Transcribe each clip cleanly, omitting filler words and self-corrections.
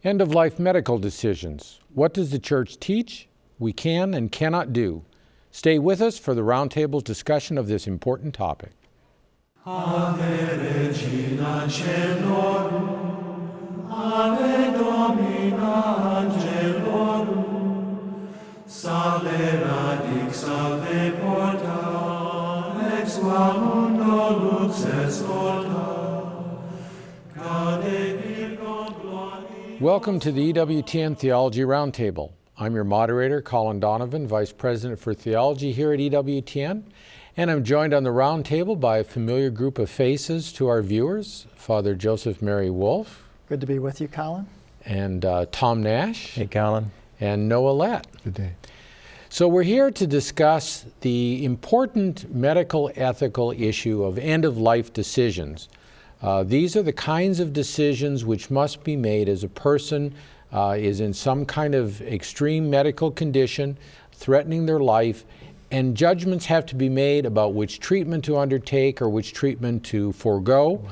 End-of-life medical decisions. What does the church teach we can and cannot do? Stay with us for the Roundtable's discussion of this important topic. Ave Regina Caelorum, Ave Domina Angelorum, Salve radix, salve porta, ex qua mundo lux est orta, cade virgo gloria. Welcome to the EWTN Theology Roundtable. I'm your moderator, Colin Donovan, Vice President for Theology here at EWTN, and I'm joined on the roundtable by a familiar group of faces to our viewers, Father Joseph Mary Wolf. Good to be with you, Colin. And Tom Nash. Hey, Colin. And Noah Lett. Good day. So we're here to discuss the important medical ethical issue of end-of-life decisions. These are the kinds of decisions which must be made as a person is in some kind of extreme medical condition, threatening their life, and judgments have to be made about which treatment to undertake or which treatment to forego,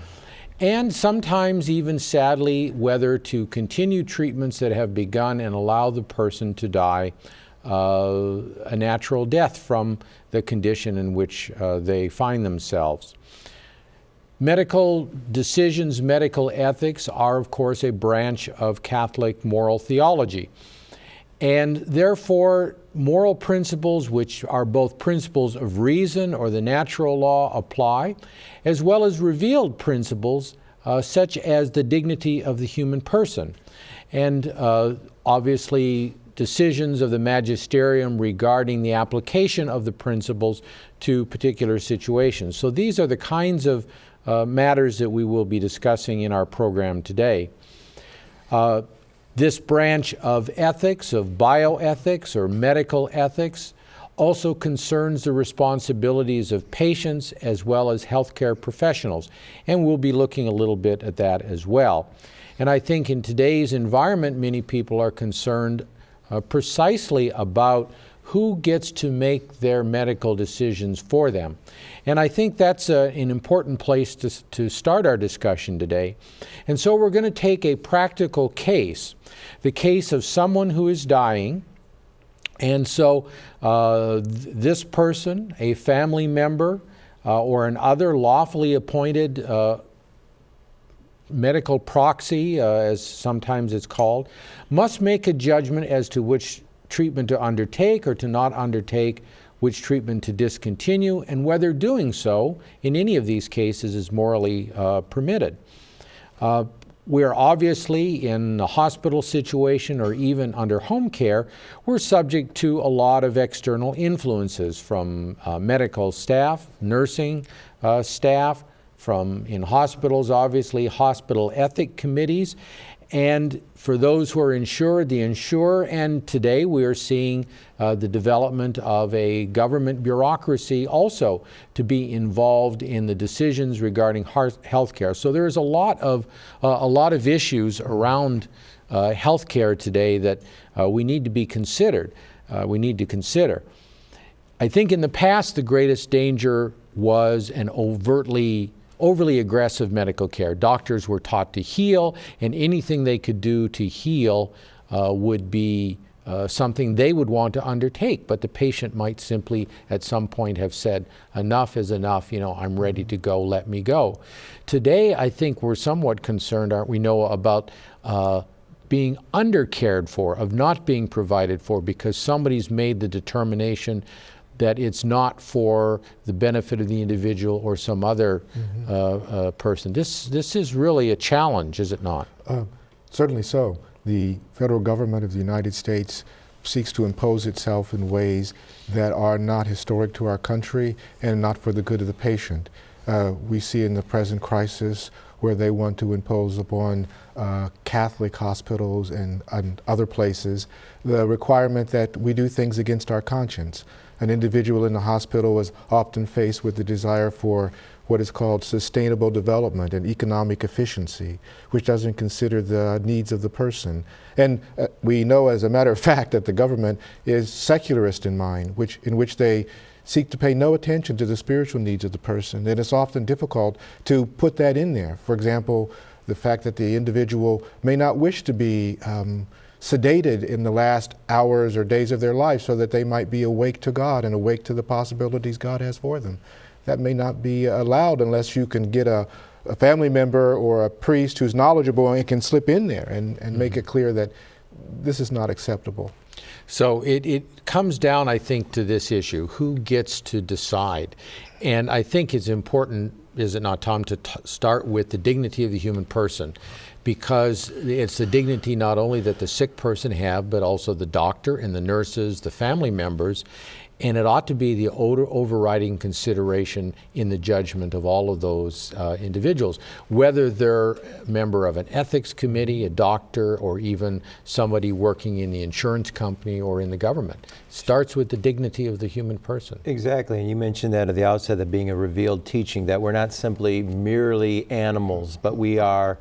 and sometimes even sadly whether to continue treatments that have begun and allow the person to die a natural death from the condition in which they find themselves. Medical decisions, medical ethics are, of course, a branch of Catholic moral theology. And therefore, moral principles, which are both principles of reason or the natural law, apply, as well as revealed principles such as the dignity of the human person. And obviously, decisions of the magisterium regarding the application of the principles to particular situations. So these are the kinds of matters that we will be discussing in our program today. This branch of ethics, of bioethics or medical ethics, also concerns the responsibilities of patients as well as healthcare professionals. And we'll be looking a little bit at that as well. And I think in today's environment, many people are concerned precisely about who gets to make their medical decisions for them. And I think that's an important place to start our discussion today. And so we're going to take a practical case, the case of someone who is dying. And so this person, a family member, or an other lawfully appointed medical proxy, as sometimes it's called, must make a judgment as to which treatment to undertake or to not undertake, which treatment to discontinue, and whether doing so in any of these cases is morally permitted. We're obviously in a hospital situation or even under home care, we're subject to a lot of external influences from medical staff, nursing staff, from in hospitals, obviously, hospital ethic committees, and for those who are insured, the insurer, and today we are seeing the development of a government bureaucracy also to be involved in the decisions regarding health care. So there's a lot of issues around health care today that we need to be considered. We need to consider. I think in the past the greatest danger was an overly aggressive medical care. Doctors were taught to heal, and anything they could do to heal would be something they would want to undertake. But the patient might simply at some point have said, enough is enough, I'm ready to go, let me go. Today, I think we're somewhat concerned, aren't we, Noah, about being undercared for, of not being provided for, because somebody's made the determination that it's not for the benefit of the individual or some other person. This is really a challenge, is it not? Certainly so. The federal government of the United States seeks to impose itself in ways that are not historic to our country and not for the good of the patient. We see in the present crisis where they want to impose upon Catholic hospitals and other places the requirement that we do things against our conscience. An individual in the hospital is often faced with the desire for what is called sustainable development and economic efficiency, which doesn't consider the needs of the person. And we know, as a matter of fact, that the government is secularist in mind, in which they seek to pay no attention to the spiritual needs of the person. And it's often difficult to put that in there. For example, the fact that the individual may not wish to be sedated in the last hours or days of their life so that they might be awake to God and awake to the possibilities God has for them. That may not be allowed unless you can get a family member or a priest who's knowledgeable and can slip in there and make it clear that this is not acceptable. So it comes down, I think, to this issue: who gets to decide? And I think it's important, is it not, Tom, to start with the dignity of the human person, because it's the dignity not only that the sick person have, but also the doctor and the nurses, the family members, and it ought to be the overriding consideration in the judgment of all of those individuals, whether they're a member of an ethics committee, a doctor, or even somebody working in the insurance company or in the government. It starts with the dignity of the human person. Exactly, and you mentioned that at the outset, that being a revealed teaching, that we're not simply merely animals, but we are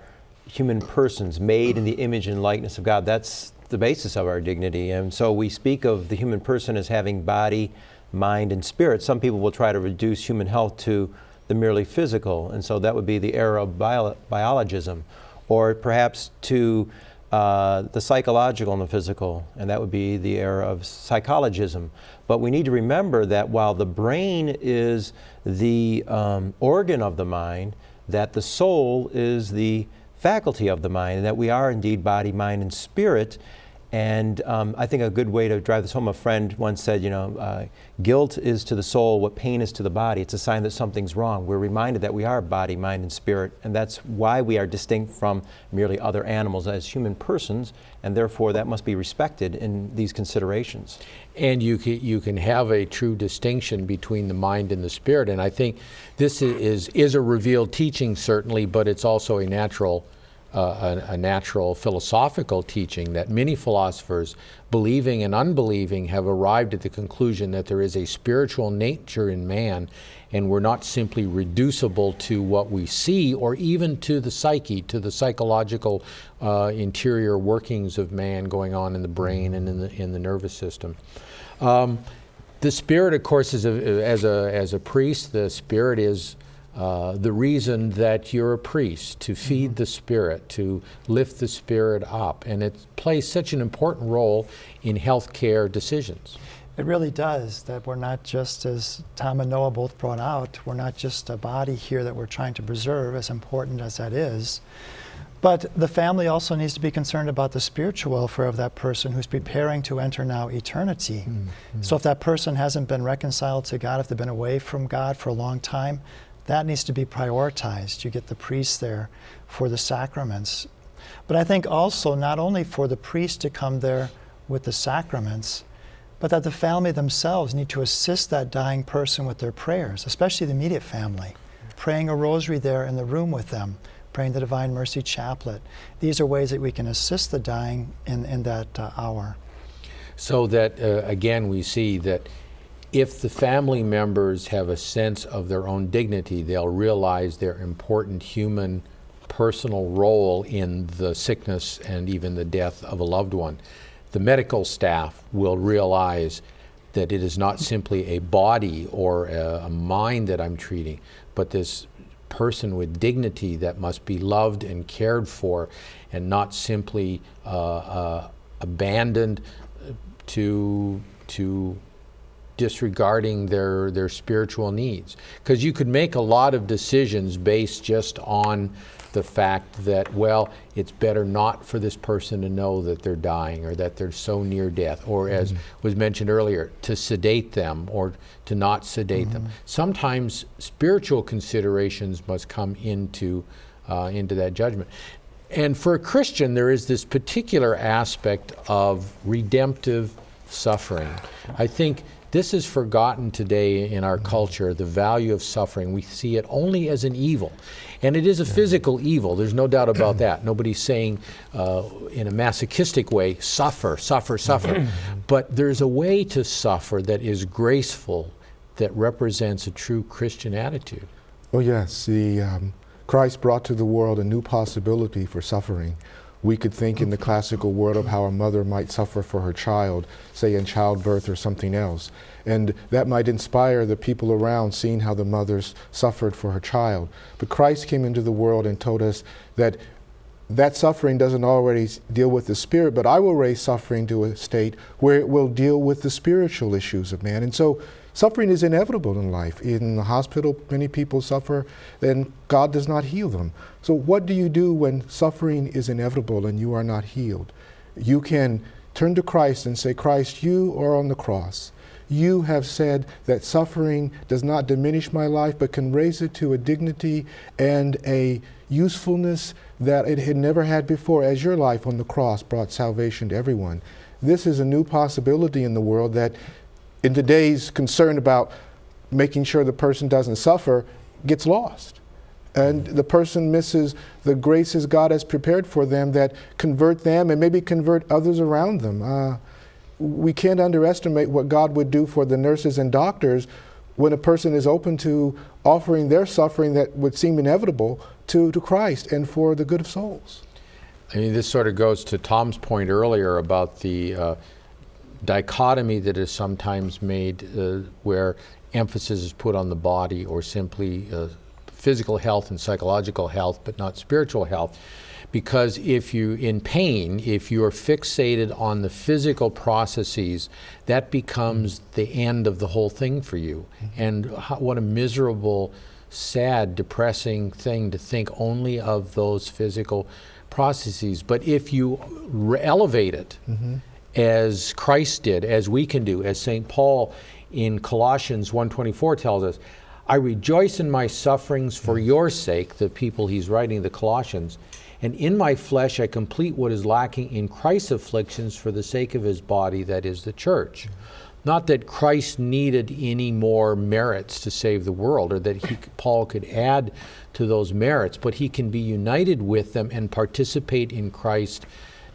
human persons made in the image and likeness of God. That's the basis of our dignity. And so we speak of the human person as having body, mind, and spirit. Some people will try to reduce human health to the merely physical, and so that would be the era of biologism, or perhaps to the psychological and the physical, and that would be the era of psychologism. But we need to remember that while the brain is the organ of the mind, that the soul is the faculty of the mind, and that we are indeed body, mind, and spirit. And I think a good way to drive this home, a friend once said, guilt is to the soul what pain is to the body. It's a sign that something's wrong. We're reminded that we are body, mind, and spirit, and that's why we are distinct from merely other animals as human persons, and therefore that must be respected in these considerations. And you can have a true distinction between the mind and the spirit, and I think this is a revealed teaching, certainly, but it's also a natural philosophical teaching that many philosophers, believing and unbelieving, have arrived at the conclusion that there is a spiritual nature in man, and we're not simply reducible to what we see or even to the psyche, to the psychological interior workings of man going on in the brain and in the nervous system. The spirit, of course, as a priest, the spirit is the reason that you're a priest, to feed the spirit, to lift the spirit up. And it plays such an important role in healthcare decisions. It really does, that we're not just, as Tom and Noah both brought out, we're not just a body here that we're trying to preserve, as important as that is. But the family also needs to be concerned about the spiritual welfare of that person who's preparing to enter now eternity. Mm-hmm. So if that person hasn't been reconciled to God, if they've been away from God for a long time, that needs to be prioritized. You get the priest there for the sacraments. But I think also not only for the priest to come there with the sacraments, but that the family themselves need to assist that dying person with their prayers, especially the immediate family, praying a rosary there in the room with them, praying the Divine Mercy Chaplet. These are ways that we can assist the dying in that hour. So that, again, we see that if the family members have a sense of their own dignity, they'll realize their important human personal role in the sickness and even the death of a loved one. The medical staff will realize that it is not simply a body or a mind that I'm treating, but this person with dignity that must be loved and cared for, and not simply abandoned to disregarding their spiritual needs. Because you could make a lot of decisions based just on the fact that, well, it's better not for this person to know that they're dying or that they're so near death, or as was mentioned earlier, to sedate them or to not sedate them. Sometimes spiritual considerations must come into that judgment. And for a Christian, there is this particular aspect of redemptive suffering. I think this is forgotten today in our culture, the value of suffering. We see it only as an evil. And it is a physical evil, there's no doubt about that. Nobody's saying in a masochistic way, suffer, suffer, suffer. But there's a way to suffer that is graceful, that represents a true Christian attitude. Oh yes, Christ brought to the world a new possibility for suffering. We could think in the classical world of how a mother might suffer for her child, say in childbirth or something else. And that might inspire the people around, seeing how the mother suffered for her child. But Christ came into the world and told us that that suffering doesn't always deal with the spirit, but I will raise suffering to a state where it will deal with the spiritual issues of man. And so suffering is inevitable in life. In the hospital, many people suffer, and God does not heal them. So what do you do when suffering is inevitable and you are not healed? You can turn to Christ and say, Christ, you are on the cross. You have said that suffering does not diminish my life, but can raise it to a dignity and a usefulness that it had never had before, as your life on the cross brought salvation to everyone. This is a new possibility in the world that, in today's concern about making sure the person doesn't suffer, gets lost. And the person misses the graces God has prepared for them that convert them and maybe convert others around them. We can't underestimate what God would do for the nurses and doctors when a person is open to offering their suffering that would seem inevitable to Christ and for the good of souls. I mean, this sort of goes to Tom's point earlier about the dichotomy that is sometimes made where emphasis is put on the body or simply physical health and psychological health, but not spiritual health. Because if you, in pain, if you are fixated on the physical processes, that becomes the end of the whole thing for you. And what a miserable, sad, depressing thing to think only of those physical processes. But if you elevate it, as Christ did, as we can do, as St. Paul in Colossians 1:24 tells us, I rejoice in my sufferings for your sake, the people he's writing, the Colossians, and in my flesh I complete what is lacking in Christ's afflictions for the sake of his body, that is the church. Not that Christ needed any more merits to save the world, or that Paul could add to those merits, but he can be united with them and participate in Christ,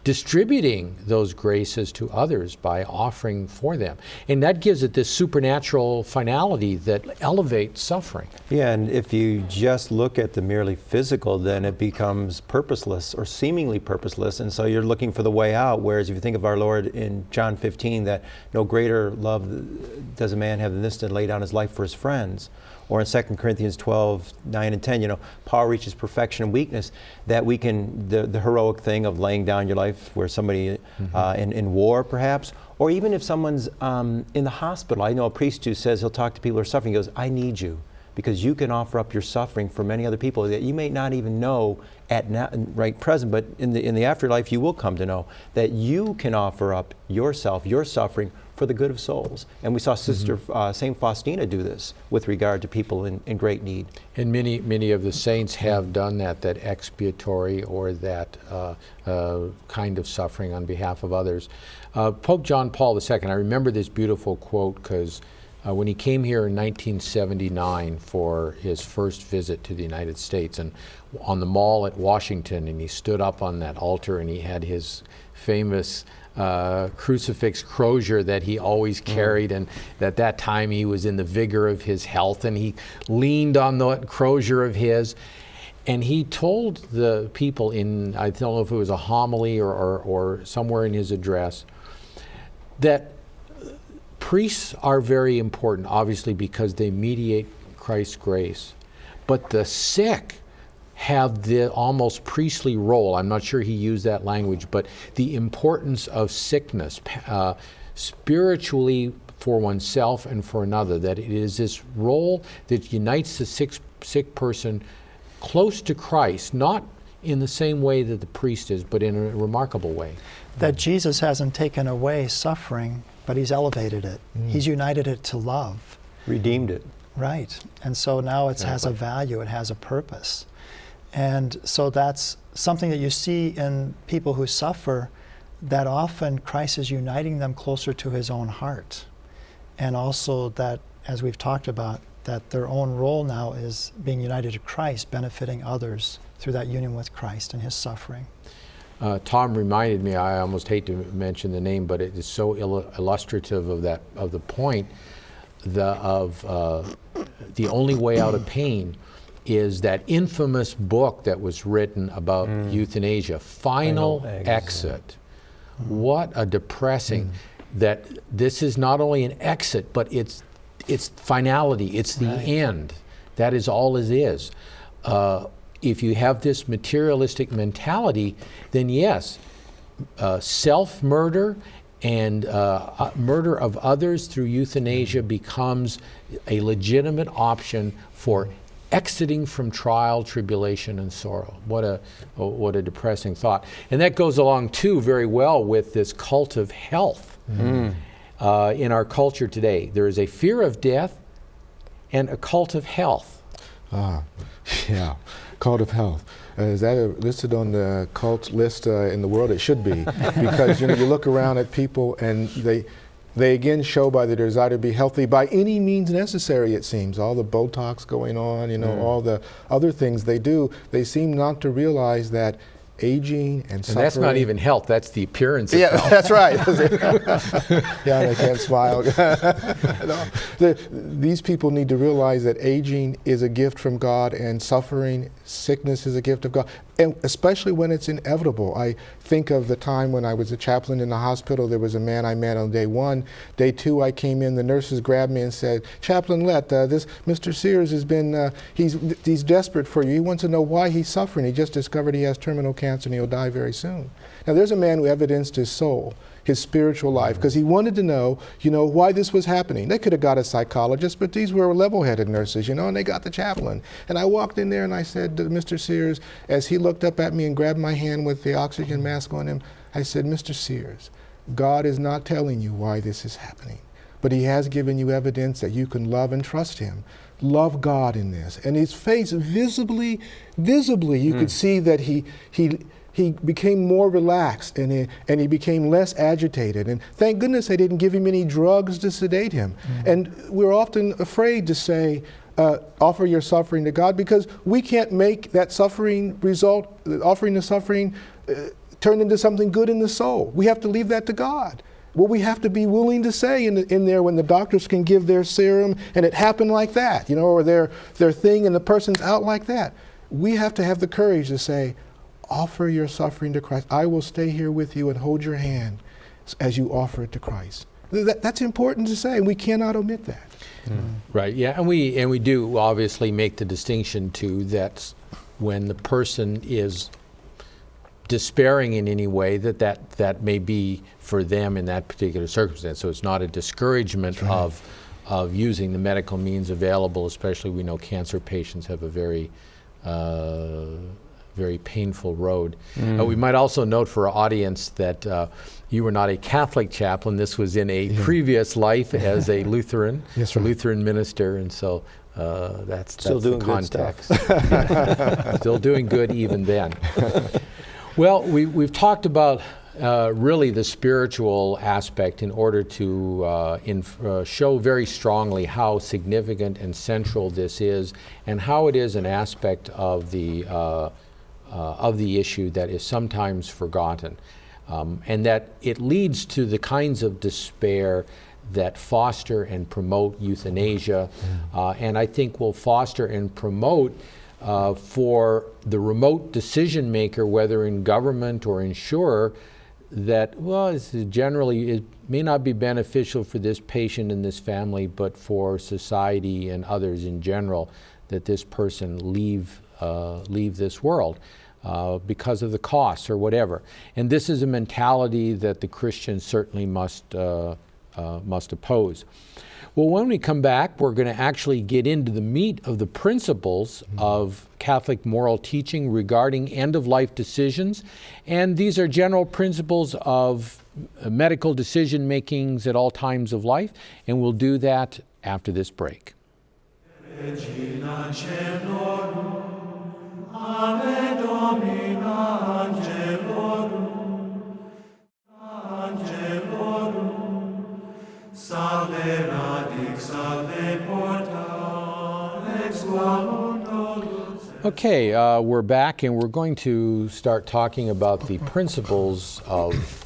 distributing those graces to others by offering for them. And that gives it this supernatural finality that elevates suffering. Yeah, and if you just look at the merely physical, then it becomes purposeless or seemingly purposeless, and so you're looking for the way out. Whereas if you think of our Lord in John 15, that no greater love does a man have than this, to lay down his life for his friends. Or in 2 Corinthians 12:9 and 10, power reaches perfection and weakness, that we can, the heroic thing of laying down your life where somebody in war perhaps, or even if someone's in the hospital. I know a priest who says he'll talk to people who are suffering. He goes, I need you, because you can offer up your suffering for many other people that you may not even know at right present, but in the afterlife you will come to know that you can offer up yourself, your suffering, for the good of souls. And we saw Sister St. Faustina do this with regard to people in great need. And many of the saints have done that expiatory or that kind of suffering on behalf of others. Pope John Paul II, I remember this beautiful quote because when he came here in 1979 for his first visit to the United States, and on the Mall at Washington, and he stood up on that altar and he had his famous crucifix crozier that he always carried, and at that time he was in the vigor of his health, and he leaned on that crozier of his, and he told the people in, I don't know if it was a homily or somewhere in his address, that priests are very important, obviously, because they mediate Christ's grace, but the sick have the almost priestly role. I'm not sure he used that language, but the importance of sickness spiritually for oneself and for another, that it is this role that unites the sick person close to Christ, not in the same way that the priest is, but in a remarkable way. That Jesus hasn't taken away suffering, but he's elevated it. He's united it to love. Redeemed it. Right. And so now it has a value, it has a purpose. And so that's something that you see in people who suffer, that often Christ is uniting them closer to his own heart. And also that, as we've talked about, that their own role now is being united to Christ, benefiting others through that union with Christ and his suffering. Tom reminded me, I almost hate to mention the name, but it is so illustrative of the point of the only way out of pain is that infamous book that was written about euthanasia, Final Exit. What a depressing, that this is not only an exit, but it's finality, it's the end. That is all it is. if you have this materialistic mentality, then yes, self-murder and murder of others through euthanasia becomes a legitimate option for exiting from trial, tribulation, and sorrow. What a depressing thought. And that goes along too very well with this cult of health in our culture today. There is a fear of death and a cult of health. Yeah, cult of health. Is that listed on the cult list in the world? It should be, because you look around at people and they again show by the desire to be healthy by any means necessary, it seems. All the Botox going on, all the other things they do, they seem not to realize that aging and suffering. That's not even health, that's the appearance of health. That's right. Yeah, they can't smile. These people need to realize that aging is a gift from God and suffering, sickness is a gift of God, and especially when it's inevitable. I think of the time when I was a chaplain in the hospital. There was a man I met on day 1. Day 2, I came in, the nurses grabbed me and said, "Chaplain Lett, this Mr. Sears has been, he's desperate for you. He wants to know why he's suffering. He just discovered he has terminal cancer and he'll die very soon." Now there's a man who evidenced his soul, his spiritual life, because he wanted to know, why this was happening. They could have got a psychologist, but these were level-headed nurses, and they got the chaplain. And I walked in there and I said to Mr. Sears, as he looked up at me and grabbed my hand with the oxygen mask on him, I said, "Mr. Sears, God is not telling you why this is happening, but he has given you evidence that you can love and trust him. Love God in this." And his face visibly, you could see that he became more relaxed and he became less agitated. And thank goodness they didn't give him any drugs to sedate him. And we're often afraid to say, offer your suffering to God, because we can't make that suffering result, offering the suffering, turn into something good in the soul. We have to leave that to God. What we have to be willing to say in there when the doctors can give their serum and it happened like that, or their thing and the person's out like that. We have to have the courage to say, offer your suffering to Christ. I will stay here with you and hold your hand as you offer it to Christ. That's important to say, and we cannot omit that. Right, yeah, and we do obviously make the distinction too that when the person is despairing in any way, that may be for them in that particular circumstance. So it's not a discouragement of using the medical means available, especially we know cancer patients have a very painful road. We might also note for our audience that you were not a Catholic chaplain. This was in a previous life as a Lutheran, Lutheran minister, and so that's still doing the context. good stuff. Still doing good even then. Well, we've talked about really the spiritual aspect in order to show very strongly how significant and central this is, and how it is an aspect of the issue that is sometimes forgotten, and that it leads to the kinds of despair that foster and promote euthanasia, and I think will foster and promote for the remote decision maker, whether in government or insurer, that, well, it may not be beneficial for this patient and this family, but for society and others in general, that this person leave this world because of the costs or whatever. And this is a mentality that the Christians certainly must oppose. Well, when we come back, we're going to actually get into the meat of the principles of Catholic moral teaching regarding end-of-life decisions. And these are general principles of medical decision-makings at all times of life. And we'll do that after this break. Regina Caelorum, Ave Domina Angelorum, Salve radix, salve porta, ex mundo. Okay, we're back, and we're going to start talking about the principles of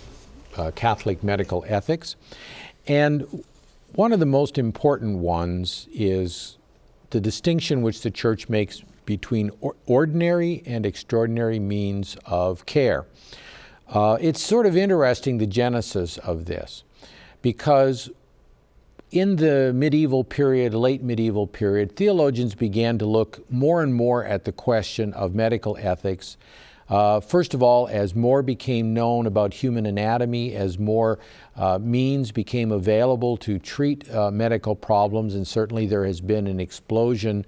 Catholic medical ethics. And one of the most important ones is the distinction which the Church makes between ordinary and extraordinary means of care. It's sort of interesting, the genesis of this, because in the medieval period, late medieval period, theologians began to look more and more at the question of medical ethics. First of all, as more became known about human anatomy, as more means became available to treat medical problems, and certainly there has been an explosion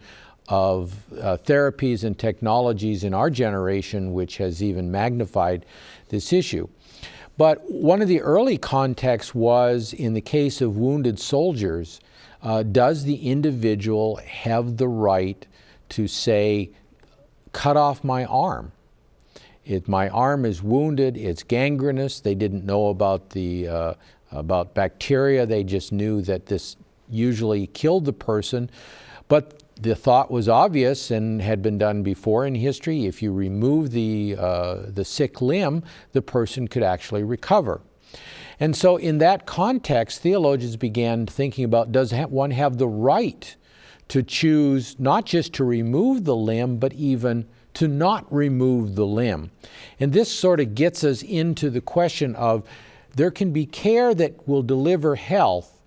of therapies and technologies in our generation which has even magnified this issue. But one of the early contexts was, in the case of wounded soldiers, does the individual have the right to say, cut off my arm? My arm is wounded, it's gangrenous. They didn't know about about bacteria. They just knew that this usually killed the person. But the thought was obvious and had been done before in history. If you remove the sick limb, the person could actually recover. And so in that context, theologians began thinking about, does one have the right to choose not just to remove the limb, but even to not remove the limb? And this sort of gets us into the question of, there can be care that will deliver health,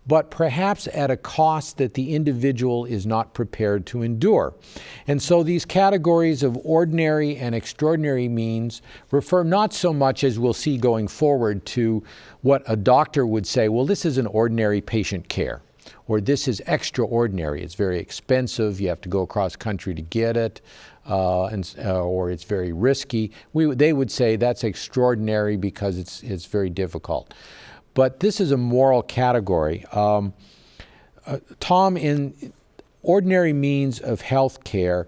but perhaps at a cost that the individual is not prepared to endure. And so these categories of ordinary and extraordinary means refer not so much, as we'll see going forward, to what a doctor would say, well, this is an ordinary patient care, or this is extraordinary, it's very expensive, you have to go across country to get it, or it's very risky. They would say that's extraordinary because it's very difficult. But this is a moral category. Tom, in ordinary means of health care,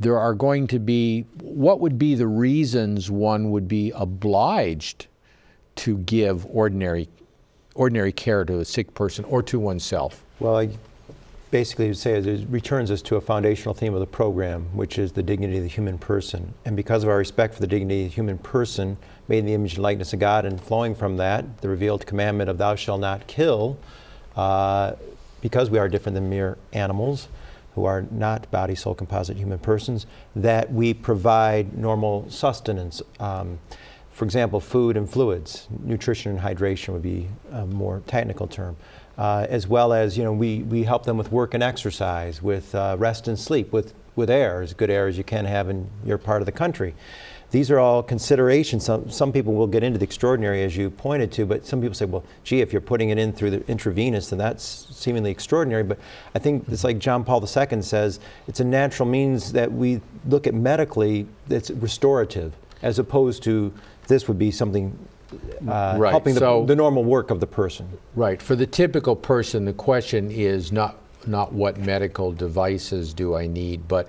there are going to be, what would be the reasons one would be obliged to give ordinary care to a sick person or to oneself? Well, I basically would say it returns us to a foundational theme of the program, which is the dignity of the human person. And because of our respect for the dignity of the human person, made in the image and likeness of God, and flowing from that, the revealed commandment of thou shalt not kill, because we are different than mere animals who are not body, soul, composite human persons, that we provide normal sustenance. For example, food and fluids, nutrition and hydration would be a more technical term. As well as, we help them with work and exercise, with rest and sleep, with air, as good air as you can have in your part of the country. These are all considerations. Some people will get into the extraordinary, as you pointed to, but some people say, well, gee, if you're putting it in through the intravenous, then that's seemingly extraordinary. But I think it's like John Paul II says, it's a natural means that we look at medically that's restorative, as opposed to this would be something right. helping the normal work of the person. Right. For the typical person, the question is not what medical devices do I need, but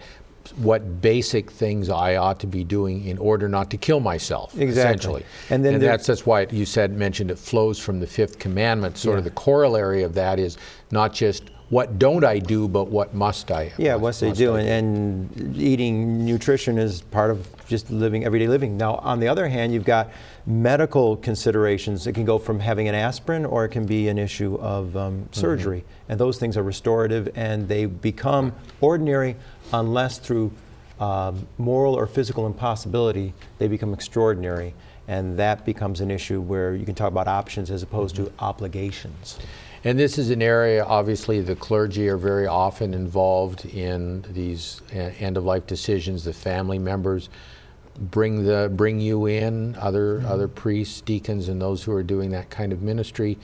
what basic things I ought to be doing in order not to kill myself, essentially. And that's why you mentioned it flows from the fifth commandment. Sort of the corollary of that is not just what don't I do, but what must I? Yeah, what they do, and eating nutrition is part of just everyday living. Now, on the other hand, you've got medical considerations. It can go from having an aspirin, or it can be an issue of surgery, and those things are restorative, and they become ordinary unless through moral or physical impossibility they become extraordinary, and that becomes an issue where you can talk about options as opposed to obligations. And this is an area, obviously, the clergy are very often involved in these end-of-life decisions. The family members bring you in, other priests, deacons, and those who are doing that kind of ministry.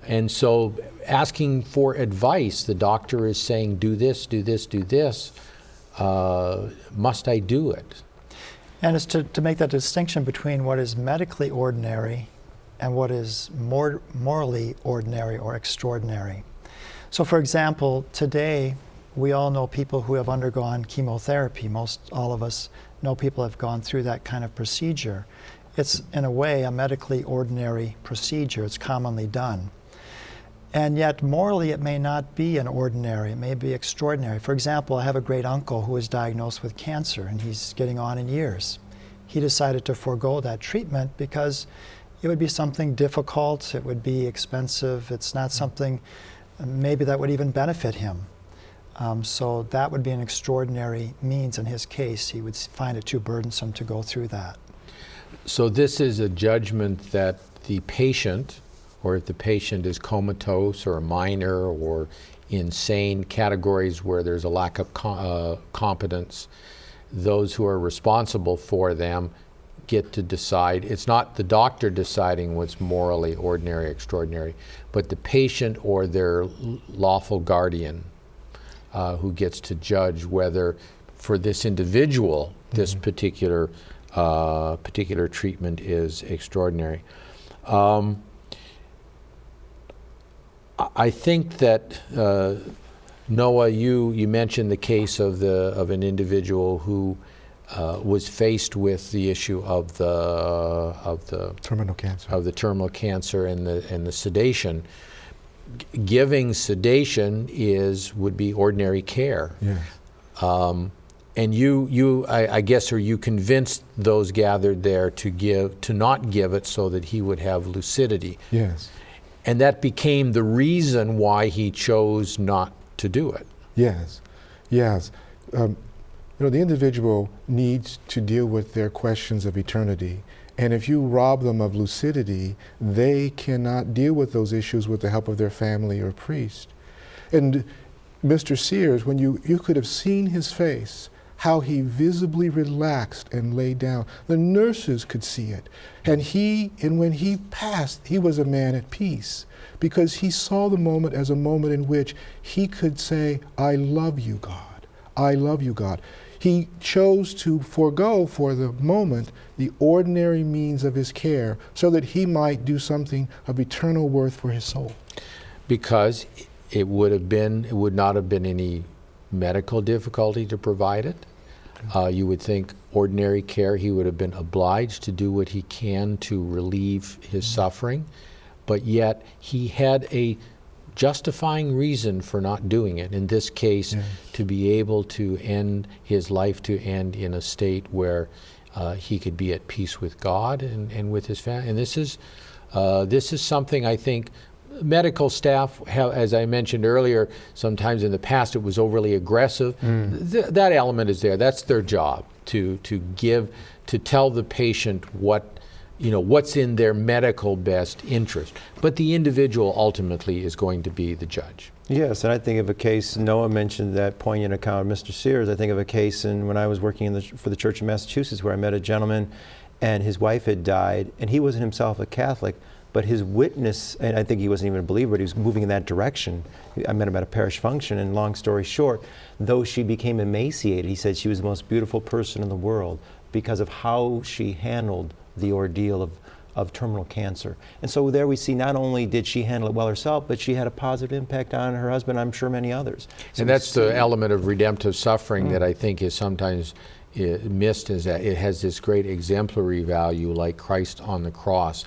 And so asking for advice, the doctor is saying, do this, do this, do this. Must I do it? And it's to make that distinction between what is medically ordinary and what is morally ordinary or extraordinary. So for example, today we all know people who have undergone chemotherapy. Most all of us know people have gone through that kind of procedure. It's in a way a medically ordinary procedure. It's commonly done. And yet morally it may not be an ordinary, it may be extraordinary. For example, I have a great uncle who was diagnosed with cancer and he's getting on in years. He decided to forego that treatment because it would be something difficult, it would be expensive, it's not something maybe that would even benefit him. So that would be an extraordinary means in his case. He would find it too burdensome to go through that. So this is a judgment that the patient or if the patient is comatose or minor or insane, categories where there's a lack of competence, those who are responsible for them get to decide. It's not the doctor deciding what's morally ordinary or extraordinary, but the patient or their lawful guardian who gets to judge whether for this individual this particular treatment is extraordinary. I think that Noah, you mentioned the case of an individual who was faced with the issue of the Terminal cancer. And the sedation. Giving sedation would be ordinary care. Yes. And I guess, are you convinced those gathered there to not give it so that he would have lucidity? Yes. And that became the reason why he chose not to do it. Yes. Yes. The individual needs to deal with their questions of eternity. And if you rob them of lucidity, they cannot deal with those issues with the help of their family or priest. And Mr. Sears, when you could have seen his face, how he visibly relaxed and lay down. The nurses could see it. And when he passed, he was a man at peace, because he saw the moment as a moment in which he could say, I love you, God. I love you, God. He chose to forego for the moment the ordinary means of his care so that he might do something of eternal worth for his soul. Because it would not have been any medical difficulty to provide it. You would think ordinary care, he would have been obliged to do what he can to relieve his suffering, but yet he had a justifying reason for not doing it. In this case, yes, to be able to end his life, to end in a state where he could be at peace with God and with his family. And this is something I think medical staff have, as I mentioned earlier, sometimes in the past it was overly aggressive. That element is there. That's their job, to tell the patient what's in their medical best interest. But the individual ultimately is going to be the judge. Yes, and I think of a case, Noah mentioned that poignant account of Mr. Sears. I think of a case when I was working for the Church in Massachusetts, where I met a gentleman and his wife had died, and he wasn't himself a Catholic, but his witness, and I think he wasn't even a believer, but he was moving in that direction. I met him at a parish function, and long story short, though she became emaciated, he said she was the most beautiful person in the world because of how she handled the ordeal of terminal cancer. And so there we see not only did she handle it well herself, but she had a positive impact on her husband, I'm sure many others. So and that's the element of redemptive suffering that I think is sometimes missed, is that it has this great exemplary value, like Christ on the cross,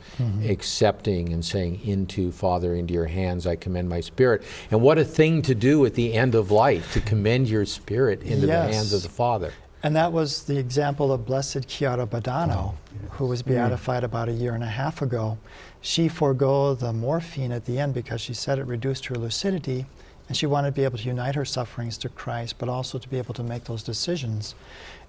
accepting and saying, Father, into your hands I commend my spirit. And what a thing to do at the end of life, to commend your spirit into the hands of the Father. And that was the example of Blessed Chiara Badano, who was beatified about 1.5 years ago. She forego the morphine at the end because she said it reduced her lucidity, and she wanted to be able to unite her sufferings to Christ, but also to be able to make those decisions.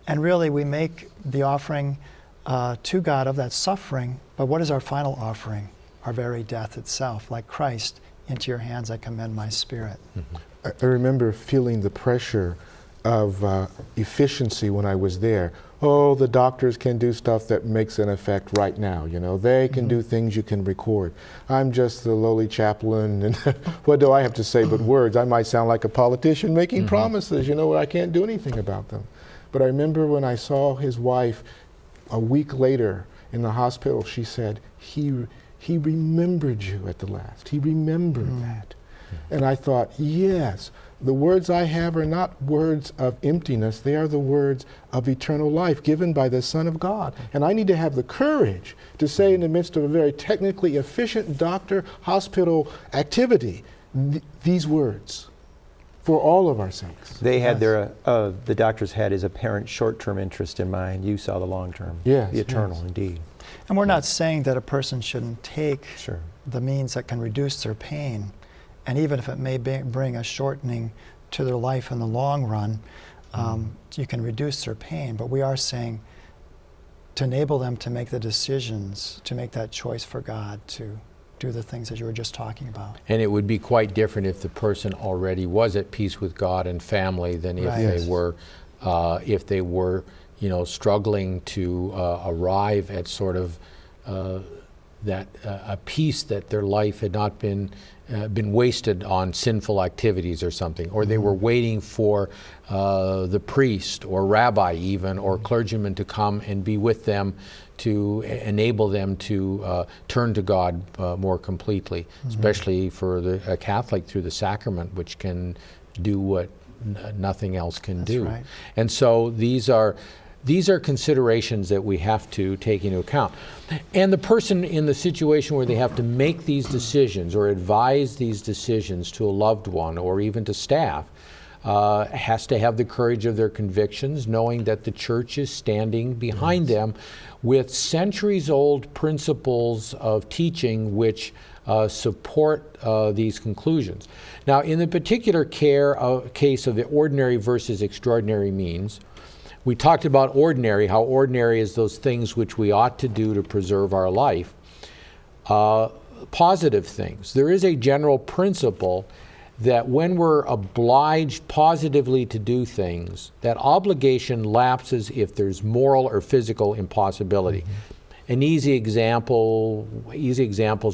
And really, we make the offering to God of that suffering, but what is our final offering? Our very death itself. Like Christ, into your hands I commend my spirit. I remember feeling the pressure of efficiency when I was there. Oh, the doctors can do stuff that makes an effect right now. They can do things you can record. I'm just the lowly chaplain, and what do I have to say but words? I might sound like a politician making promises, I can't do anything about them. But I remember when I saw his wife a week later in the hospital, she said, he remembered you at the last. He remembered that. And I thought, yes, the words I have are not words of emptiness. They are the words of eternal life given by the Son of God. And I need to have the courage to say, in the midst of a very technically efficient hospital activity, these words. For all of our sakes. They had the doctors had his apparent short-term interest in mind. You saw the long-term, yes, the eternal, indeed. And we're not saying that a person shouldn't take Sure. the means that can reduce their pain, and even if it may bring a shortening to their life in the long run, you can reduce their pain. But we are saying to enable them to make the decisions, to make that choice for God, to do the things that you were just talking about. And it would be quite different if the person already was at peace with God and family than if Right. they were, struggling to arrive at sort of a peace that their life had not been wasted on sinful activities or something, or they were waiting for the priest or rabbi even or clergyman to come and be with them to enable them to turn to God more completely, especially for a Catholic through the sacrament, which can do what nothing else can That's do. right. And so these are considerations that we have to take into account. And the person in the situation where they have to make these decisions or advise these decisions to a loved one or even to staff has to have the courage of their convictions, knowing that the church is standing behind them with centuries-old principles of teaching which support these conclusions. Now, in the particular case of the ordinary versus extraordinary means, we talked about ordinary, how ordinary is those things which we ought to do to preserve our life. Positive things. There is a general principle that when we're obliged positively to do things, that obligation lapses if there's moral or physical impossibility. An easy examples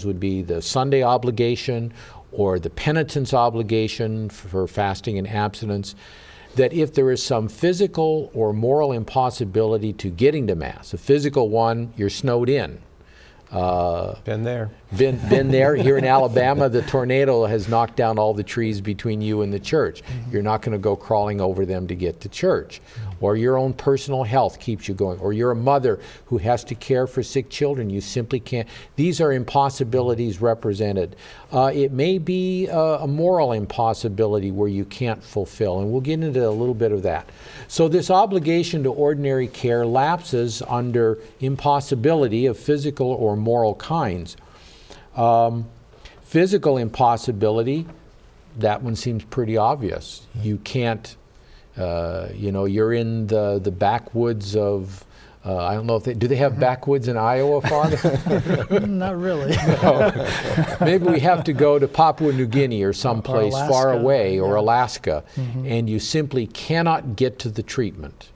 would be the Sunday obligation or the penitence obligation for fasting and abstinence. That if there is some physical or moral impossibility to getting to Mass, a physical one, you're snowed in. Been there. Been there. Here in Alabama, the tornado has knocked down all the trees between you and the church. You're not going to go crawling over them to get to church. Or your own personal health keeps you going. Or you're a mother who has to care for sick children. You simply can't. These are impossibilities represented. It may be a moral impossibility where you can't fulfill, and we'll get into a little bit of that. So this obligation to ordinary care lapses under impossibility of physical or moral kinds. Physical impossibility, that one seems pretty obvious. You can't, you're in the backwoods of, I don't know if do they have backwoods in Iowa, Father? Not really. Maybe we have to go to Papua New Guinea or someplace far Alaska, away, or yeah. Alaska, and you simply cannot get to the treatment.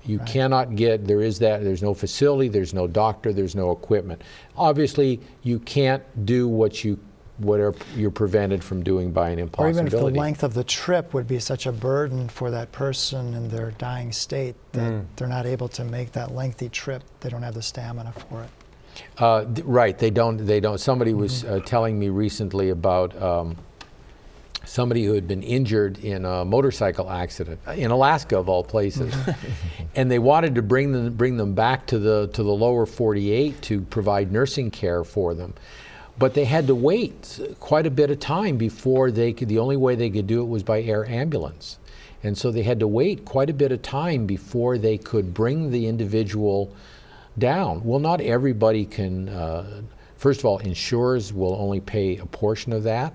You cannot get, there's no facility, there's no doctor, there's no equipment. Obviously, you can't do whatever you're prevented from doing by an Or impossibility. even if the length of the trip would be such a burden for that person in their dying state that they're not able to make that lengthy trip. They don't have the stamina for it. Right, they don't. Somebody was telling me recently about somebody who had been injured in a motorcycle accident in Alaska, of all places, and they wanted to bring them back to the lower 48 to provide nursing care for them, but they had to wait quite a bit of time before they could. The only way they could do it was by air ambulance, and so they had to wait quite a bit of time before they could bring the individual down. Well, not everybody can. First of all, insurers will only pay a portion of that.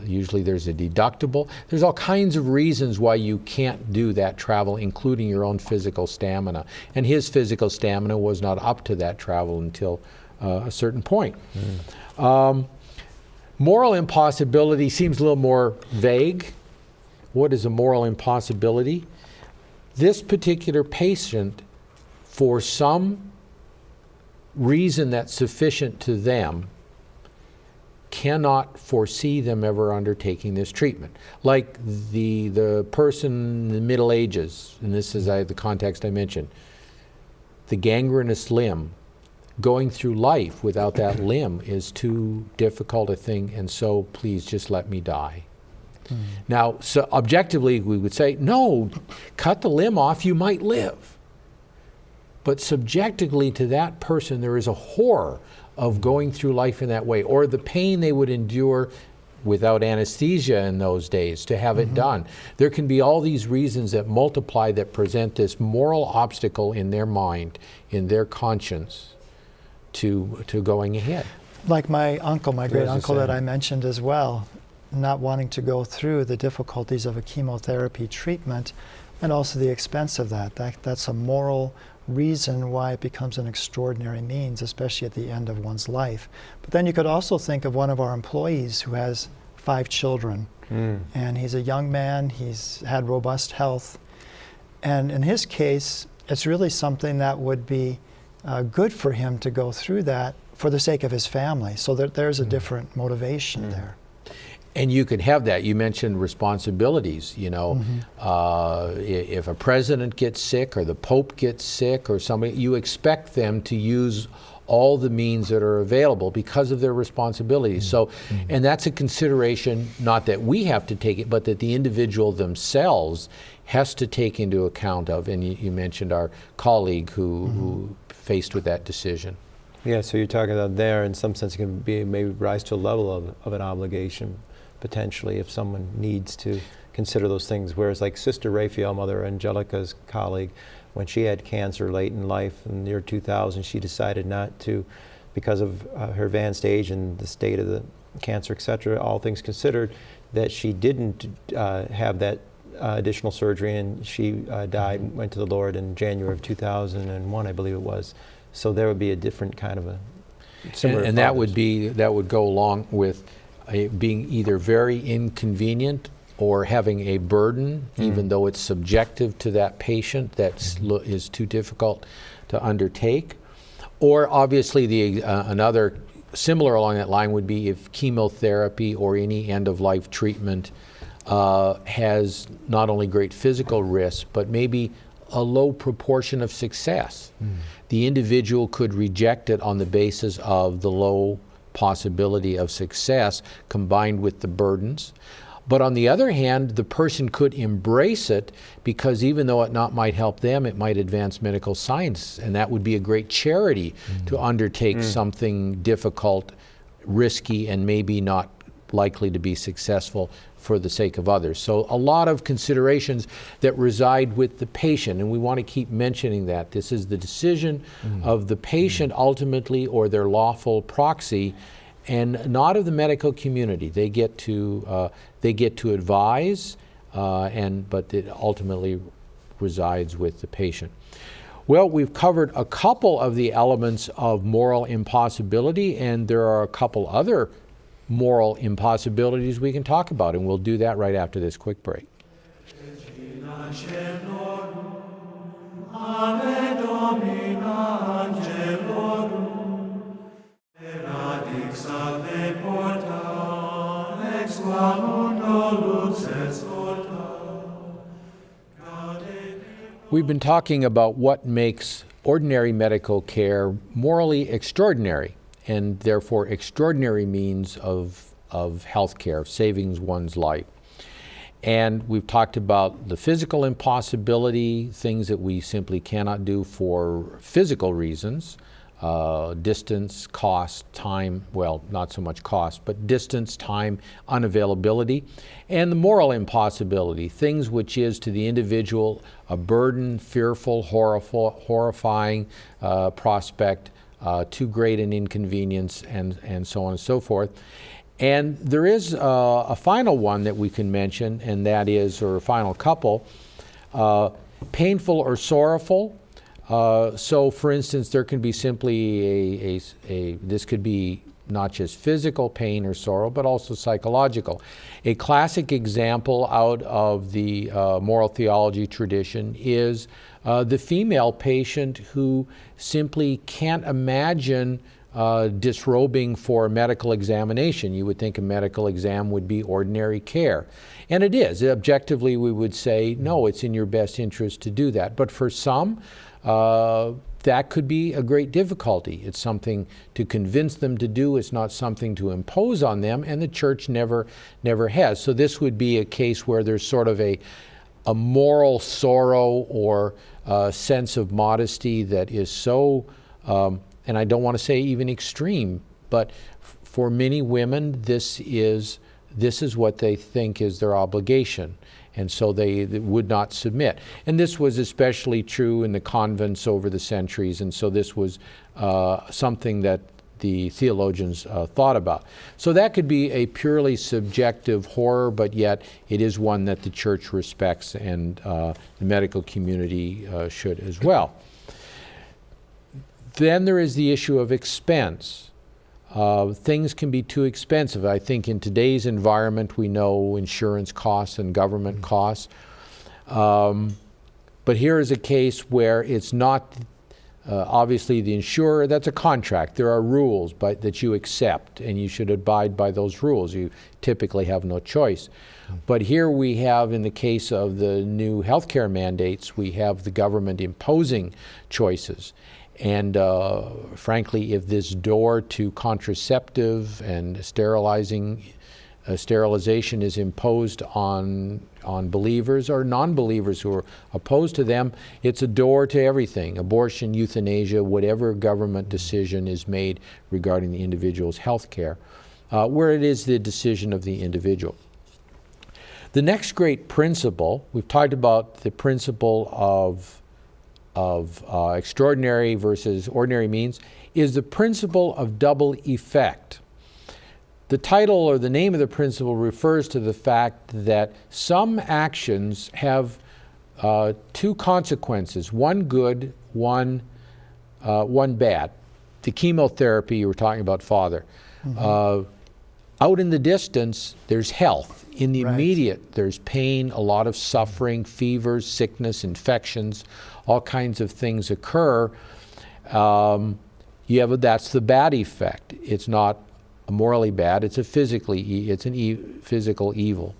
Usually there's a deductible. There's all kinds of reasons why you can't do that travel, including your own physical stamina. And his physical stamina was not up to that travel until a certain point. Moral impossibility seems a little more vague. What is a moral impossibility? This particular patient, for some reason that's sufficient to them, cannot foresee them ever undertaking this treatment. Like the person in the Middle Ages, and this is the context I mentioned, the gangrenous limb, going through life without that limb is too difficult a thing, and so please just let me die. Now, so objectively we would say, no, cut the limb off, you might live. But subjectively to that person, there is a horror of going through life in that way, or the pain they would endure without anesthesia in those days to have it done. There can be all these reasons that multiply that present this moral obstacle in their mind, in their conscience, to going ahead. Like my uncle, my great the uncle that same. I mentioned as well, not wanting to go through the difficulties of a chemotherapy treatment and also the expense of that. That's a moral reason why it becomes an extraordinary means, especially at the end of one's life. But then you could also think of one of our employees who has 5 children, and he's a young man, he's had robust health, and in his case, it's really something that would be good for him to go through that for the sake of his family, so that there's a different motivation there. And you could have that. You mentioned responsibilities. You know, if a president gets sick or the Pope gets sick or somebody, you expect them to use all the means that are available because of their responsibilities. So, and that's a consideration, not that we have to take it, but that the individual themselves has to take into account of. And you mentioned our colleague who faced with that decision. Yeah, so you're talking about there, in some sense, it can be maybe rise to a level of an obligation, potentially, if someone needs to consider those things. Whereas like Sister Raphael, Mother Angelica's colleague, when she had cancer late in life in the year 2000, she decided not to, because of her advanced age and the state of the cancer, etc., all things considered, that she didn't have that additional surgery, and she died, went to the Lord in January of 2001, I believe it was. So there would be a different kind of a similar. And that would go along with being either very inconvenient or having a burden, even though it's subjective to that patient, that is too difficult to undertake. Or obviously another similar along that line would be if chemotherapy or any end-of-life treatment has not only great physical risk, but maybe a low proportion of success. The individual could reject it on the basis of the low possibility of success combined with the burdens. But on the other hand, the person could embrace it because even though it might help them, it might advance medical science, and that would be a great charity to undertake something difficult, risky, and maybe not likely to be successful for the sake of others. So a lot of considerations that reside with the patient, and we want to keep mentioning that. This is the decision of the patient ultimately, or their lawful proxy, and not of the medical community. They get to advise, but it ultimately resides with the patient. Well, we've covered a couple of the elements of moral impossibility, and there are a couple other moral impossibilities we can talk about, and we'll do that right after this quick break. We've been talking about what makes ordinary medical care morally extraordinary, and therefore extraordinary means of health care, saving one's life. And we've talked about the physical impossibility, things that we simply cannot do for physical reasons, distance, cost, time, well, not so much cost, but distance, time, unavailability, and the moral impossibility, things which is to the individual a burden, fearful, horrifying prospect, too great an inconvenience, and so on and so forth. And there is a final one that we can mention, and that is, or a final couple, painful or sorrowful. So for instance, there can be simply this could be not just physical pain or sorrow, but also psychological. A classic example out of the moral theology tradition is the female patient who simply can't imagine disrobing for a medical examination. You would think a medical exam would be ordinary care. And it is. Objectively, we would say, no, it's in your best interest to do that. But for some, that could be a great difficulty. It's something to convince them to do. It's not something to impose on them, and the church never has. So this would be a case where there's sort of a moral sorrow or sense of modesty that is so, and I don't want to say even extreme, but for many women, this is what they think is their obligation. And so they would not submit. And this was especially true in the convents over the centuries, and so this was something that the theologians thought about. So that could be a purely subjective horror, but yet it is one that the church respects, and the medical community should as well. Then there is the issue of expense. Things can be too expensive. I think in today's environment, we know insurance costs and government costs. But here is a case where it's not obviously the insurer. That's a contract. There are rules that you accept, and you should abide by those rules. You typically have no choice. But here we have, in the case of the new healthcare mandates, we have the government imposing choices. And frankly, if this door to contraceptive and sterilization is imposed on believers or non-believers who are opposed to them, it's a door to everything: abortion, euthanasia, whatever government decision is made regarding the individual's health care, where it is the decision of the individual. The next great principle, we've talked about the principle of extraordinary versus ordinary means, is the principle of double effect. The title or the name of the principle refers to the fact that some actions have two consequences, one good, one bad. The chemotherapy you were talking about, Father. Out in the distance, there's health. In the immediate, there's pain, a lot of suffering, fevers, sickness, infections, all kinds of things occur. That's the bad effect. It's not morally bad, it's a physical evil.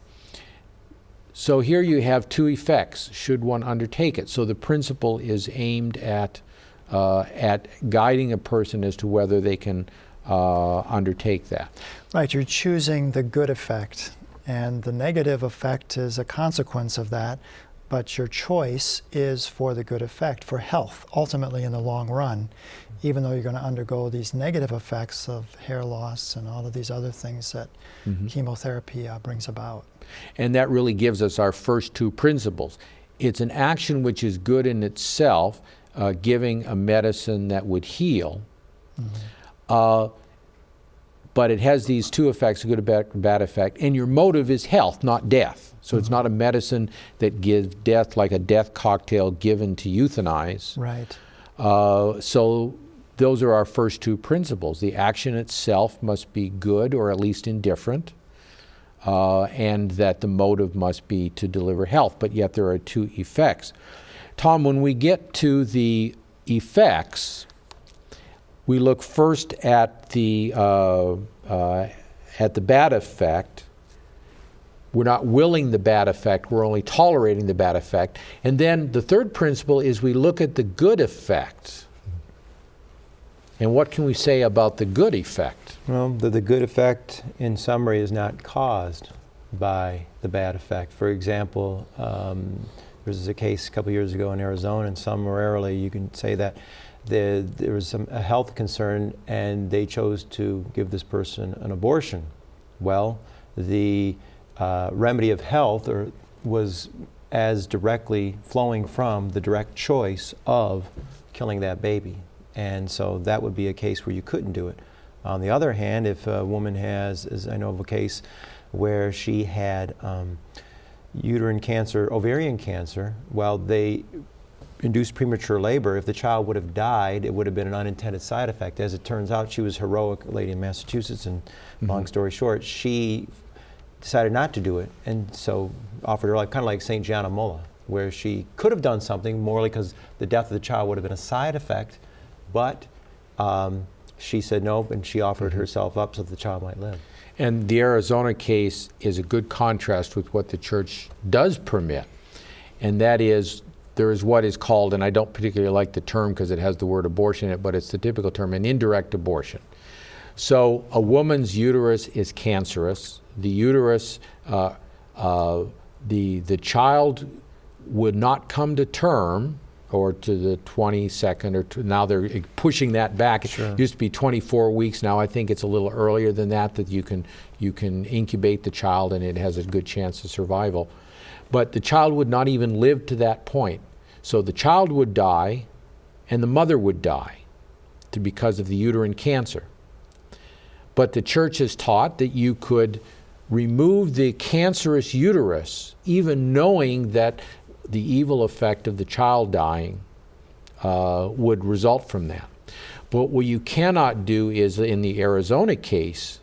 So here you have two effects, should one undertake it. So the principle is aimed at guiding a person as to whether they can undertake that. Right, you're choosing the good effect, and the negative effect is a consequence of that, but your choice is for the good effect, for health, ultimately in the long run, even though you're going to undergo these negative effects of hair loss and all of these other things that chemotherapy brings about. And that really gives us our first two principles. It's an action which is good in itself, giving a medicine that would heal, but it has these two effects, a good and bad effect, and your motive is health, not death. So it's not a medicine that gives death like a death cocktail given to euthanize. Right. So those are our first two principles. The action itself must be good or at least indifferent, and that the motive must be to deliver health, but yet there are two effects. Tom, when we get to the effects, we look first at the bad effect. We're not willing the bad effect, we're only tolerating the bad effect. And then the third principle is we look at the good effect. And what can we say about the good effect? Well, the good effect, in summary, is not caused by the bad effect. For example, there was a case a couple years ago in Arizona, and summarily you can say that there was a health concern and they chose to give this person an abortion. Well, the remedy of health was as directly flowing from the direct choice of killing that baby. And so that would be a case where you couldn't do it. On the other hand, if a woman has, as I know of a case where she had uterine cancer, ovarian cancer, well, they induced premature labor. If the child would have died, it would have been an unintended side effect. As it turns out, she was a heroic lady in Massachusetts, and long story short, she decided not to do it, and so offered her life, kind of like St. Gianna Molla, where she could have done something morally because the death of the child would have been a side effect, but she said nope, and she offered herself up so that the child might live. And the Arizona case is a good contrast with what the church does permit, and that is there is what is called, and I don't particularly like the term because it has the word abortion in it, but it's the typical term, an indirect abortion. So a woman's uterus is cancerous. The uterus, the child would not come to term or to the 22nd, or now they're pushing that back. Sure. It used to be 24 weeks. Now I think it's a little earlier than that you can incubate the child and it has a good chance of survival. But the child would not even live to that point. So the child would die and the mother would die because of the uterine cancer. But the church has taught that you could remove the cancerous uterus, even knowing that the evil effect of the child dying would result from that. But what you cannot do is, in the Arizona case,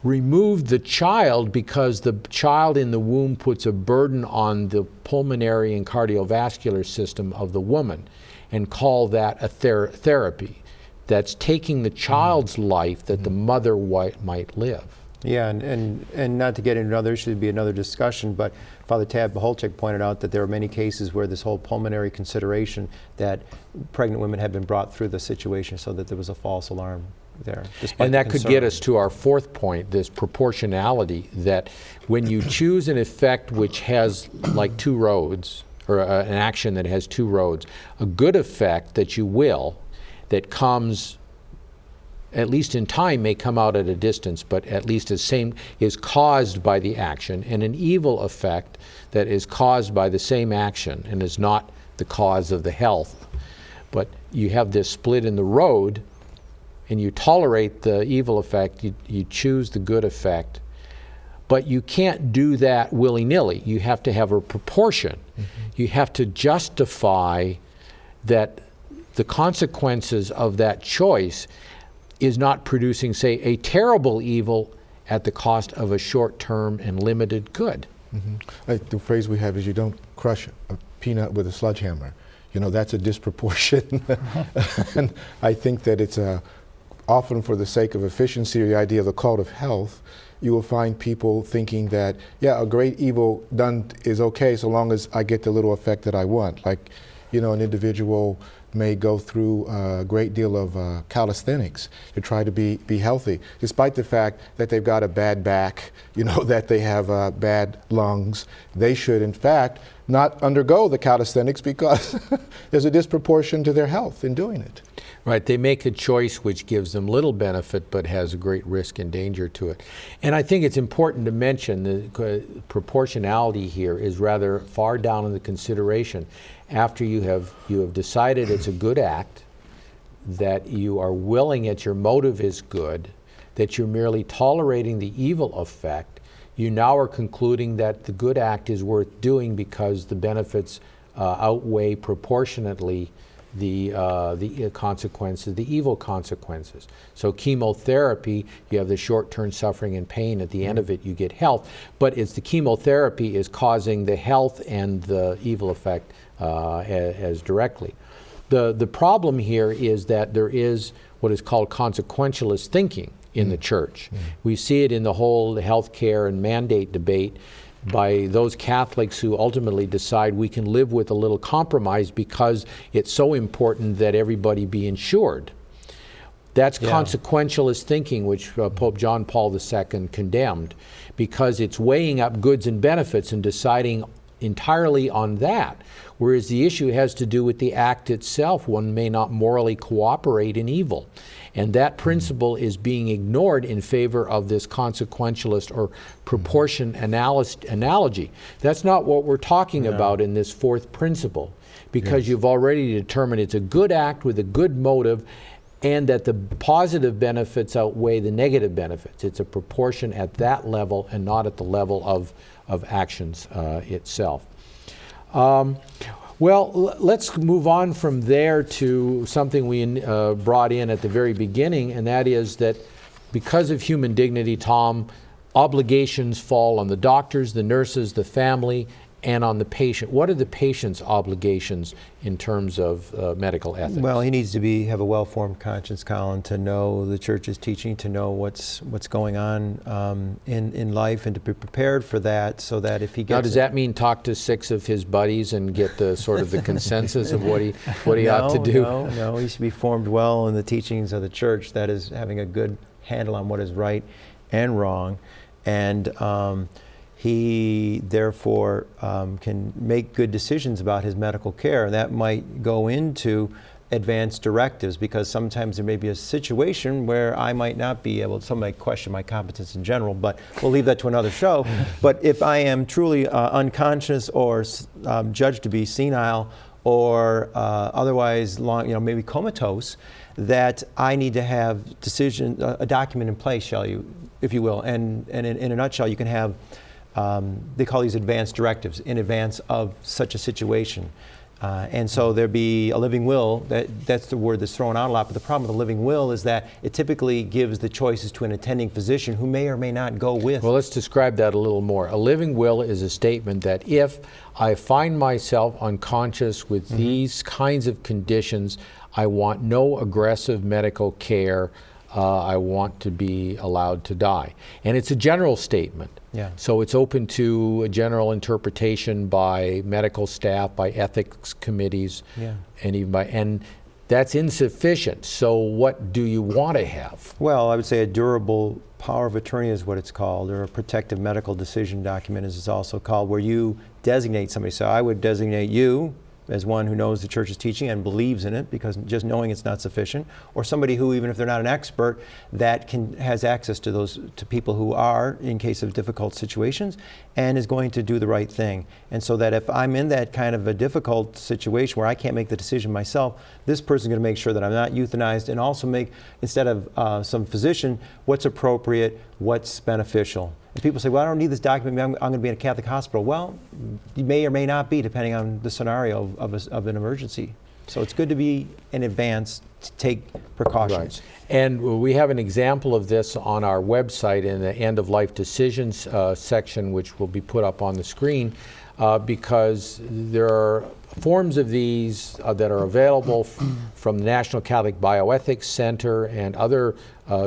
remove the child because the child in the womb puts a burden on the pulmonary and cardiovascular system of the woman and call that a therapy. That's taking the child's life that the mother might live. Yeah, and not to get into another issue, it'd be another discussion, but Father Tab Baholchik pointed out that there are many cases where this whole pulmonary consideration, that pregnant women have been brought through the situation so that there was a false alarm there. And that could get us to our fourth point, this proportionality, that when you choose an effect which has like two roads, or an action that has two roads, a good effect that you will, that comes, at least in time, may come out at a distance, but at least is caused by the action, and an evil effect that is caused by the same action and is not the cause of the health. But you have this split in the road, and you tolerate the evil effect, you choose the good effect, but you can't do that willy-nilly. You have to have a proportion. You have to justify that the consequences of that choice is not producing, say, a terrible evil at the cost of a short-term and limited good. Like the phrase we have is, you don't crush a peanut with a sledgehammer. You know, that's a disproportion. And I think that it's often for the sake of efficiency, or the idea of the cult of health, you will find people thinking that, yeah, a great evil done is okay so long as I get the little effect that I want. Like, you know, an individual may go through a great deal of calisthenics to try to be healthy, despite the fact that they've got a bad back, you know, that they have bad lungs. They should, in fact, not undergo the calisthenics because there's a disproportion to their health in doing it. Right, they make a choice which gives them little benefit but has a great risk and danger to it. And I think it's important to mention the proportionality here is rather far down in the consideration. After you have decided it's a good act, that you are willing, that your motive is good, that you're merely tolerating the evil effect, you now are concluding that the good act is worth doing because the benefits outweigh proportionately the consequences, the evil consequences. So chemotherapy, you have the short-term suffering and pain. At the end of it, you get health. But it's the chemotherapy is causing the health and the evil effect as directly. The problem here is that there is what is called consequentialist thinking in the church. We see it in the whole healthcare and mandate debate by those Catholics who ultimately decide we can live with a little compromise because it's so important that everybody be insured. That's consequentialist thinking, which Pope John Paul II condemned, because it's weighing up goods and benefits and deciding entirely on that, whereas the issue has to do with the act itself. One may not morally cooperate in evil. And that principle is being ignored in favor of this consequentialist or proportion analogy. That's not what we're talking about in this fourth principle, because you've already determined it's a good act with a good motive, and that the positive benefits outweigh the negative benefits. It's a proportion at that level and not at the level of actions itself. Well, let's move on from there to something we brought in at the very beginning, and that is that because of human dignity, Tom, obligations fall on the doctors, the nurses, the family, and on the patient. What are the patient's obligations in terms of medical ethics? Well, he needs to have a well-formed conscience, Colin, to know the Church's teaching, to know what's going on in life, and to be prepared for that, so that if he gets... Now, does that mean talk to 6 of his buddies and get the sort of the consensus of what he ought to do? No, he should be formed well in the teachings of the Church. That is, having a good handle on what is right and wrong, and he therefore can make good decisions about his medical care. And that might go into advanced directives, because sometimes there may be a situation where I might not be able, some might question my competence in general, but we'll leave that to another show. But if I am truly unconscious or judged to be senile or otherwise maybe comatose, that I need to have a document in place, if you will. And in a nutshell, you can have they call these advanced directives in advance of such a situation. And so there be a living will, that's the word that's thrown out a lot, but the problem with a living will is that it typically gives the choices to an attending physician who may or may not go with. Well, let's describe that a little more. A living will is a statement that if I find myself unconscious with these kinds of conditions, I want no aggressive medical care, I want to be allowed to die. And it's a general statement. Yeah. So it's open to a general interpretation by medical staff, by ethics committees, and even and that's insufficient. So what do you want to have? Well, I would say a durable power of attorney is what it's called, or a protective medical decision document as it's also called, where you designate somebody. So I would designate you as one who knows the church's teaching and believes in it, because just knowing it's not sufficient, or somebody who, even if they're not an expert, that has access to people who are in case of difficult situations and is going to do the right thing. And so that if I'm in that kind of a difficult situation where I can't make the decision myself, this person's going to make sure that I'm not euthanized, and also make, instead of some physician, what's appropriate, what's beneficial. And people say, well, I don't need this document, I'm going to be in a Catholic hospital. Well, you may or may not be, depending on the scenario of an emergency. So it's good to be in advance to take precautions. Right. And we have an example of this on our website in the end of life decisions section, which will be put up on the screen, because there are forms of these that are available from the National Catholic Bioethics Center and other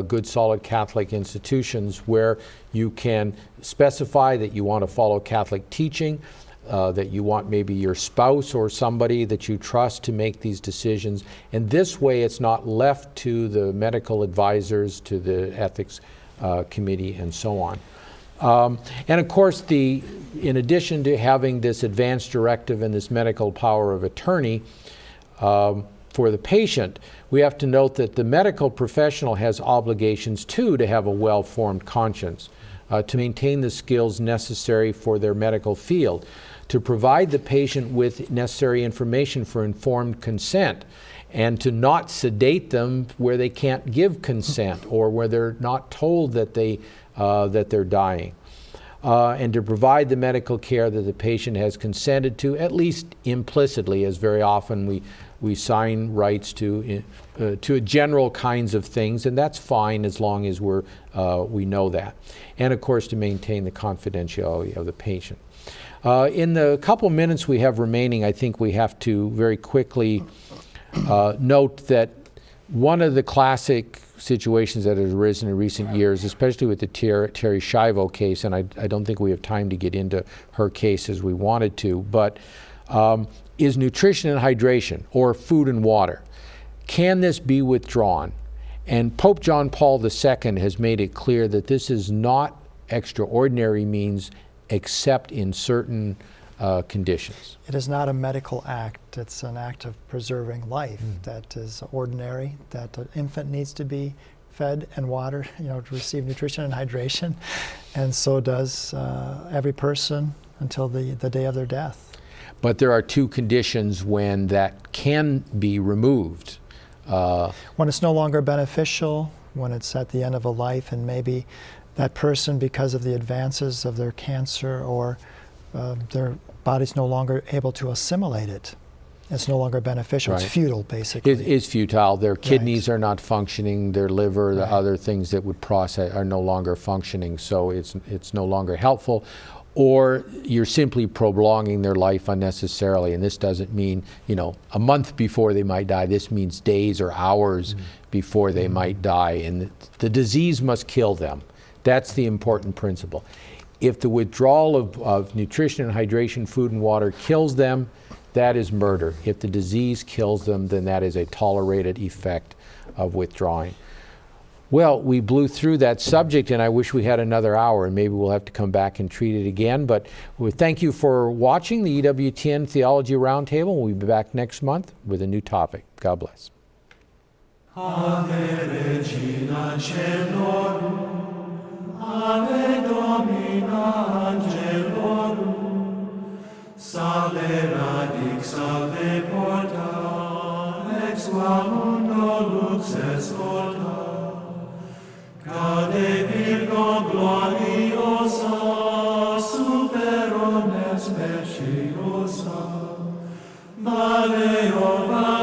good solid Catholic institutions, where you can specify that you want to follow Catholic teaching, that you want maybe your spouse or somebody that you trust to make these decisions. And this way it's not left to the medical advisors, to the ethics committee, and so on. And of course, in addition to having this advance directive and this medical power of attorney for the patient, we have to note that the medical professional has obligations too to have a well-formed conscience, to maintain the skills necessary for their medical field, to provide the patient with necessary information for informed consent, and to not sedate them where they can't give consent or where they're not told that they're dying, and to provide the medical care that the patient has consented to, at least implicitly, as very often we sign rights to general kinds of things, and that's fine as long as we know that. And of course, to maintain the confidentiality of the patient. In the couple minutes we have remaining, I think we have to very quickly note that one of the classic situations that has arisen in recent years, especially with the Terry Schiavo case, and I don't think we have time to get into her case as we wanted to, but is nutrition and hydration, or food and water. Can this be withdrawn? And Pope John Paul II has made it clear that this is not extraordinary means except in certain conditions. It is not a medical act. It's an act of preserving life that is ordinary, that an infant needs to be fed and watered, to receive nutrition and hydration, and so does every person until the day of their death. But there are two conditions when that can be removed. When it's no longer beneficial, when it's at the end of a life, and maybe that person, because of the advances of their cancer or their body's no longer able to assimilate it. It's no longer beneficial. Right. It's futile, basically. It is futile. Their kidneys Right. are not functioning. Their liver, the other things that would process, are no longer functioning. So it's no longer helpful. Or you're simply prolonging their life unnecessarily. And this doesn't mean, a month before they might die. This means days or hours before they might die. And the disease must kill them. That's the important principle. If the withdrawal of nutrition and hydration, food and water kills them, that is murder. If the disease kills them, then that is a tolerated effect of withdrawing. Well, we blew through that subject, and I wish we had another hour, and maybe we'll have to come back and treat it again. But we thank you for watching the EWTN Theology Roundtable. We'll be back next month with a new topic. God bless. Ave Regina Caelorum, Ave Domina Angelorum, Salve radix, salve porta, ex qua mundo luces volta, Cade Virgo gloriosa, super omnes speciosa, Vale, o vale.